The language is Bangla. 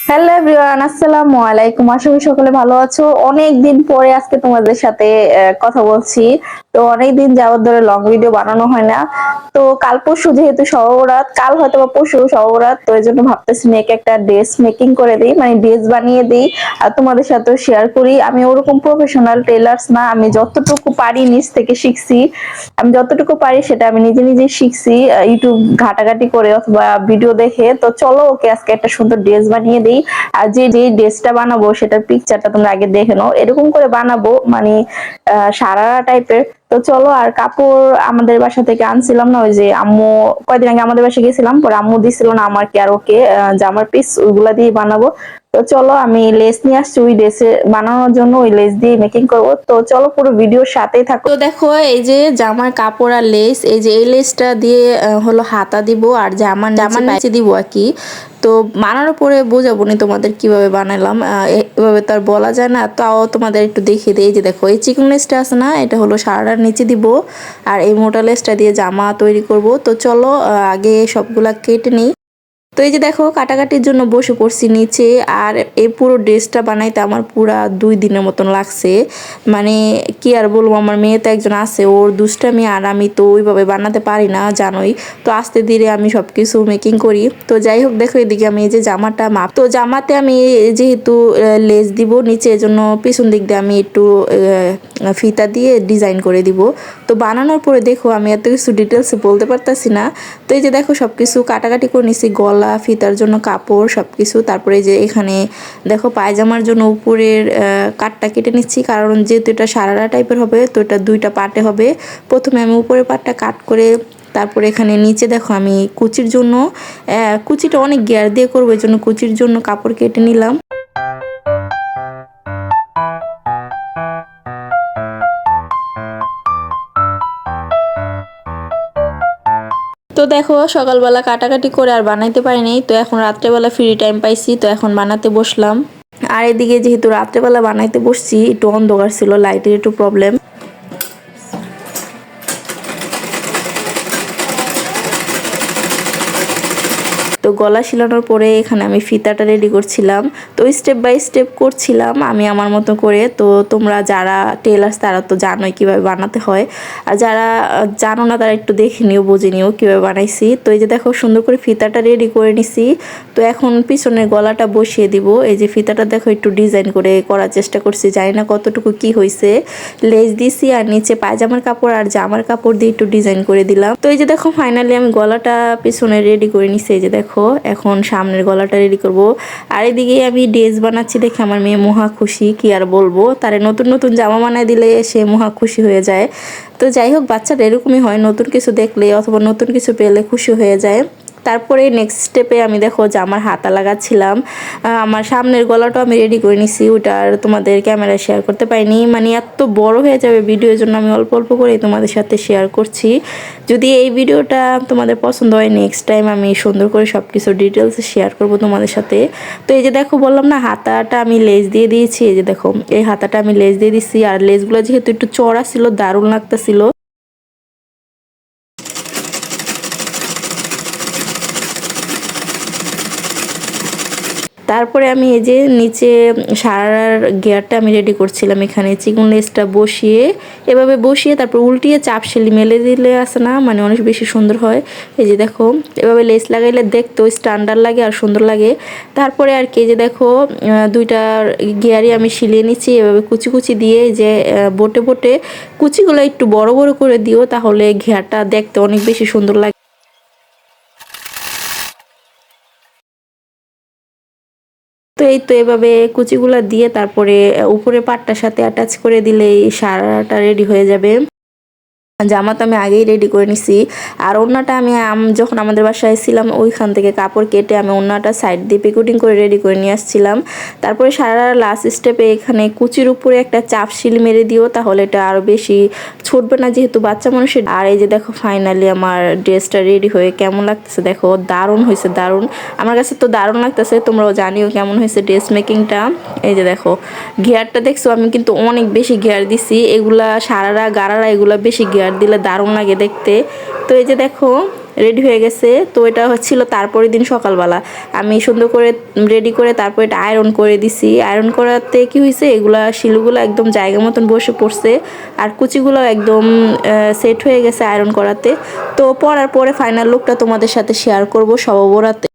হ্যালো এভরিওয়ান, আসসালামু আলাইকুম। আশা করি সকলে ভালো আছো। অনেক দিন পরে আজকে তোমাদের সাথে কথা বলছি। তো অনেক দিন যাবত ধরে লং ভিডিও বানানো হয় না। তো কাল পরশু যেহেতু শবে বরাত, কাল হয়তো বা পরশু শবে বরাত, তো এই জন্য ভাবতেছি মেয়েকে একটা ড্রেস মেকিং করে দিই, মানে ড্রেস বানিয়ে দিই আর তোমাদের সাথেও শেয়ার করি। আমি ওরকম প্রফেশনাল টেলার্স না, আমি যতটুকু পারি নিজ থেকে শিখছি। আমি যতটুকু পারি সেটা আমি নিজে নিজে শিখছি, ইউটিউব ঘাটাঘাটি করে অথবা ভিডিও দেখে। তো চলো ওকে আজকে একটা সুন্দর ড্রেস বানিয়ে দিই। আর যে যে ড্রেসটা বানাবো সেটার পিকচারটা তোমরা আগে দেখে নাও, এরকম করে বানাবো, মানে সারারা টাইপের। তো চলো, আর কাপড় আমাদের বাসা থেকে আনছিলাম না, ওই যে আম্মু কয়দিন আগে আমাদের বাসায় গেছিলাম, পরে আম্মু দিছিল না আমাকে আর ওকে জামার পিস, ওইগুলা দিয়ে বানাবো। তো চলো, আমি লেস নিয়ে আসছি ওই ড্রেসে বানানোর জন্য, ওই লেস দিয়ে মেকিং করবো। তো চলো পুরো ভিডিওর সাথেই থাকো। তো দেখো, এই যে জামার কাপড় আর লেস, এই যে এই লেসটা দিয়ে হলো হাতা দিব আর জামার জামার নিচে দিব আর কি। তো বানানোর পরে বোঝাবো নি তোমাদের কিভাবে বানালাম, এভাবে তো আর বলা যায় না। তাও তোমাদের একটু দেখিয়ে দিই। এই যে দেখো, এই চিকন লেসটা আছে না, এটা হলো সারাটার নিচে দিব আর এই মোটা লেসটা দিয়ে জামা তৈরি করব। তো চলো আগে সবগুলা কেটে নিই। তো এই যে দেখো, কাটাকাটির জন্য বসে পড়ছি নিচে। আর এই পুরো ড্রেসটা বানাইতে আমার পুরা 2 দিনের মতন লাগছে। মানে কি আর বলবো, আমার মেয়ে তো একজন আছে, ওর দুষ্টামি, আর আমি তো ওইভাবে বানাতে পারি না জানোই। তো আস্তে ধীরে আমি সব কিছু মেকিং করি। তো যাই হোক, দেখো এদিকে আমি এই যে জামাটা মাপ, তো জামাতে আমি যেহেতু লেস দিব নিচে, এজন্য পিছন দিক দিয়ে আমি একটু ফিতা দিয়ে ডিজাইন করে দিব। তো বানানোর পরে দেখো, আমি এত কিছু ডিটেলসে বলতে পারতাছি না। তো এই যে দেখো, সব কিছু কাটাকাটি করে নিছি, গলা, ফিতার জন্য কাপড়, সব কিছু। তারপরে যে এখানে দেখো পায়জামার জন্য উপরের কাটটা কেটে নিচ্ছি, কারণ যেহেতু এটা সারারা টাইপের হবে, তো এটা 2টা পার্টে হবে। প্রথমে আমি উপরের পার্টটা কাট করে, তারপরে এখানে নিচে দেখো আমি কুচির জন্য, কুচিটা অনেক গিয়ার দিয়ে করবো, এই জন্য কুচির জন্য কাপড় কেটে নিলাম। তো দেখো, সকালবেলা কাটাকাটি করে আর বানাইতে পারিনি, তো এখন রাত্রেবেলা ফ্রি টাইম পাইছি, তো এখন বানাতে বসলাম। আর এদিকে যেহেতু রাত্রেবেলা বানাইতে বসছি, একটু অন্ধকার ছিল, লাইটের একটু প্রবলেম। তো গলা শিলানোর পরে এখানে আমি ফিতাটা রেডি করছিলাম। তো স্টেপ বাই স্টেপ করছিলাম আমি আমার মতো করে। তো তোমরা যারা টেলার্স তারা তো জানোই কীভাবে বানাতে হয়, আর যারা জানো না তারা একটু দেখে নিও, বুঝে নিও কীভাবে বানাইছি। তো এই যে দেখো, সুন্দর করে ফিতাটা রেডি করে নিছি। তো এখন পিছনের গলাটা বসিয়ে দিব। এই যে ফিতাটা দেখো একটু ডিজাইন করে করার চেষ্টা করছি, জানি না কতটুকু কি হয়েছে। লেস দিছি আর নিচে পায়জামার কাপড় আর জামার কাপড় দিয়ে একটু ডিজাইন করে দিলাম। তো এই যে দেখো, ফাইনালি আমি গলাটা পিছনে রেডি করে নিছি। এই যে দেখো, এখন সামনের গলাটা রেডি করব। আর এদিকে আমি ড্রেস বানাচ্ছি দেখে আমার মেয়ে মহা খুশি, কি আর বলবো। তারে নতুন নতুন জামা বানায় দিলে সে মহা খুশি হয়ে যায়। তো যাই হোক, বাচ্চাটা এরকমই হয়, নতুন কিছু দেখলে অথবা নতুন কিছু পেলে খুশি হয়ে যায়। তারপরে নেক্সট স্টেপে আমি দেখো জামার হাতা লাগাচ্ছিলাম। আমার সামনের গলাটাও আমি রেডি করে নিছি, ওটা আর তোমাদের ক্যামেরায় শেয়ার করতে পারিনি, মানে এত বড় হয়ে যাবে ভিডিওর জন্য আমি অল্প অল্প করে তোমাদের সাথে শেয়ার করছি। যদি এই ভিডিওটা তোমাদের পছন্দ হয়, নেক্সট টাইম আমি সুন্দর করে সব কিছু ডিটেলস শেয়ার করব তোমাদের সাথে। তো এই যে দেখো, বললাম না হাতাটা আমি লেস দিয়ে দিয়েছি, এই যে দেখো এই হাতাটা আমি লেস দিয়ে দিচ্ছি। আর লেসগুলো যেহেতু একটু চড়া ছিল, দারুণ লাগতেছিল। তারপরে আমি এই যে নিচে সারার গিয়ারটা আমি রেডি করছিলাম, এখানে চিকন লেসটা বসিয়ে, এভাবে বসিয়ে তারপর উল্টিয়ে চাপ সেলি মেলে দিলে আসে না, মানে অনেক বেশি সুন্দর হয়। এই যে দেখো, এভাবে লেস লাগাইলে দেখতেও স্ট্যান্ডার্ড লাগে আর সুন্দর লাগে। তারপরে আর কি, যে দেখো 2টা গিয়ারই আমি সিলিয়ে নিচ্ছি এভাবে কুচি কুচি দিয়ে, যে বোটে বোটে কুচিগুলো একটু বড় বড় করে দিও, তাহলে ঘেয়ারটা দেখতে অনেক বেশি সুন্দর লাগে। তো এই তো এভাবে কুচিগুলা দিয়ে তারপরে উপরে পাটটার সাথে অ্যাটাচ করে দিলেই সারাটা রেডি হয়ে যাবে। জামা তো আমি আগেই রেডি করে নিছি। আর ওড়নাটা আমি যখন আমাদের বাসায় ছিলাম ওইখান থেকে কাপড় কেটে আমি ওড়নাটা সাইড দিয়ে পিকুটিং করে রেডি করে নিয়ে আসছিলাম। তারপরে সারা লাস্ট স্টেপে এখানে কুচির উপরে একটা চাপ শিল মেরে দিও, তাহলে এটা আরও বেশি ছুটবে না, যেহেতু বাচ্চা মানুষের। আর এই যে দেখো, ফাইনালি আমার ড্রেসটা রেডি হয়ে কেমন লাগতেছে দেখো, দারুণ হয়েছে, দারুণ। আমার কাছে তো দারুণ লাগতেছে, তোমরাও জানিও কেমন হয়েছে ড্রেস মেকিংটা। এই যে দেখো, ঘেয়ারটা দেখছো, আমি কিন্তু অনেক বেশি ঘেয়ার দিছি, এগুলা সারারা গারারা এগুলা বেশি ঘেয়ার দিলে দারুণ লাগে দেখতে। তো এই যে দেখো, রেডি হয়ে গেছে। তো এটা হচ্ছিল তারপরের দিন সকালবেলা আমি সুন্দর করে রেডি করে তারপর এটা আয়রন করে দিছি। আয়রন করাতে কি হয়েছে, এগুলা শিলুগুলো একদম জায়গা মতন বসে পড়ছে আর কুচিগুলো একদম সেট হয়ে গেছে আয়রন করাতে। তো পরার পরে ফাইনাল লুকটা তোমাদের সাথে শেয়ার করব শবে বরাতে।